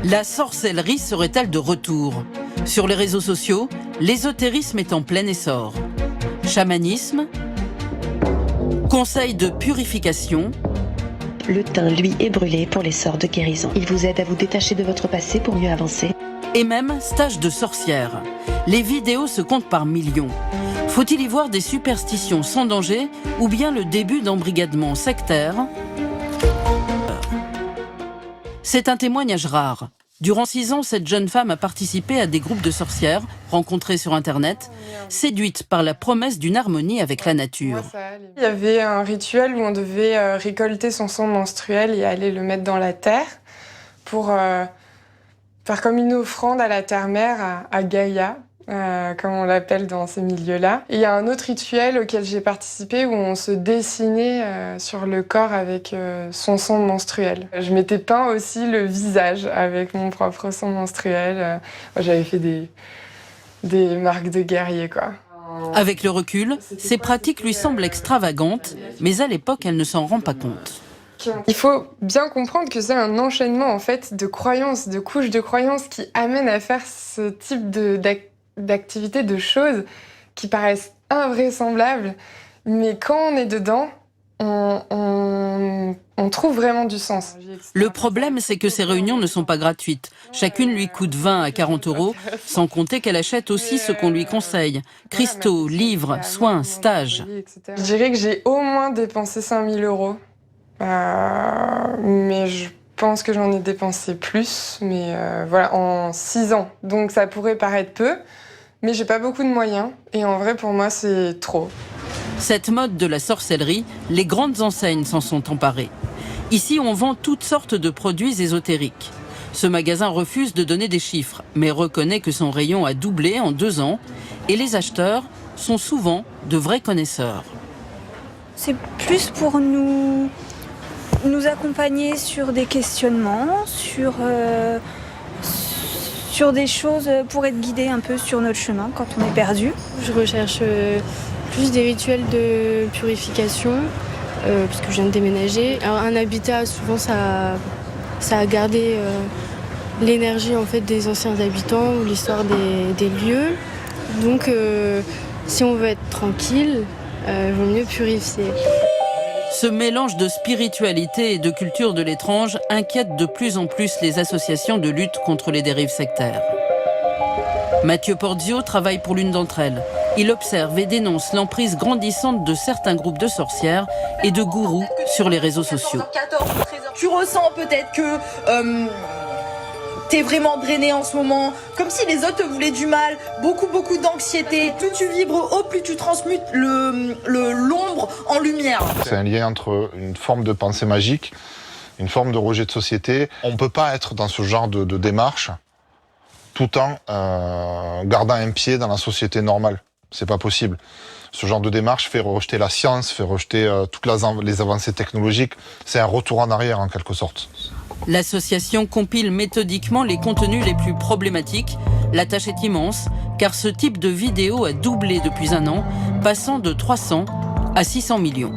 La sorcellerie serait-elle de retour? Sur les réseaux sociaux, l'ésotérisme est en plein essor. Chamanisme, conseils de purification. Le thym, lui, est brûlé pour les sorts de guérison. Il vous aide à vous détacher de votre passé pour mieux avancer. Et même stage de sorcière. Les vidéos se comptent par millions. Faut-il y voir des superstitions sans danger ou bien le début d'embrigadements sectaires? C'est un témoignage rare. Durant 6 ans, cette jeune femme a participé à des groupes de sorcières, rencontrées sur Internet, séduite par la promesse d'une harmonie avec la nature. Il y avait un rituel où on devait récolter son sang menstruel et aller le mettre dans la terre pour faire comme une offrande à la terre-mère, à Gaïa, comme on l'appelle dans ces milieux-là. Et il y a un autre rituel auquel j'ai participé où on se dessinait sur le corps avec son sang menstruel. Je m'étais peint aussi le visage avec mon propre sang menstruel. J'avais fait des marques de guerrier, quoi. Avec le recul, ces pratiques lui semblent extravagantes, mais à l'époque, elle ne s'en rend pas compte. Il faut bien comprendre que c'est un enchaînement en fait de croyances, de couches de croyances qui amènent à faire ce type d'activités, de choses qui paraissent invraisemblables, mais quand on est dedans, on trouve vraiment du sens. Le problème, c'est que ces réunions ne sont pas gratuites. Chacune lui coûte 20 à 40 euros, sans compter qu'elle achète aussi ce qu'on lui conseille. Cristaux, livres, soins, stages. Je dirais que j'ai au moins dépensé 5 000 euros. Mais je pense que j'en ai dépensé plus, mais voilà, en 6 ans. Donc ça pourrait paraître peu, mais j'ai pas beaucoup de moyens, et en vrai pour moi c'est trop. Cette mode de la sorcellerie, les grandes enseignes s'en sont emparées. Ici, on vend toutes sortes de produits ésotériques. Ce magasin refuse de donner des chiffres, mais reconnaît que son rayon a doublé en 2 ans, et les acheteurs sont souvent de vrais connaisseurs. C'est plus pour nous accompagner sur des questionnements, sur des choses pour être guidés un peu sur notre chemin quand on est perdu. Je recherche plus des rituels de purification, parce que je viens de déménager. Alors, un habitat, souvent, ça a gardé l'énergie en fait, des anciens habitants ou l'histoire des lieux. Donc, si on veut être tranquille, il vaut mieux purifier. Ce mélange de spiritualité et de culture de l'étrange inquiète de plus en plus les associations de lutte contre les dérives sectaires. Mathieu Porzio travaille pour l'une d'entre elles. Il observe et dénonce l'emprise grandissante de certains groupes de sorcières et de gourous sur les réseaux sociaux. Tu ressens peut-être que t'es vraiment drainé en ce moment, comme si les autres te voulaient du mal, beaucoup d'anxiété. Plus tu vibres haut, plus tu transmutes l'ombre en lumière. C'est un lien entre une forme de pensée magique, une forme de rejet de société. On ne peut pas être dans ce genre de démarche tout en gardant un pied dans la société normale. C'est pas possible. Ce genre de démarche fait rejeter la science, fait rejeter toutes les avancées technologiques. C'est un retour en arrière en quelque sorte. L'association compile méthodiquement les contenus les plus problématiques. La tâche est immense, car ce type de vidéo a doublé depuis 1 an, passant de 300 à 600 millions.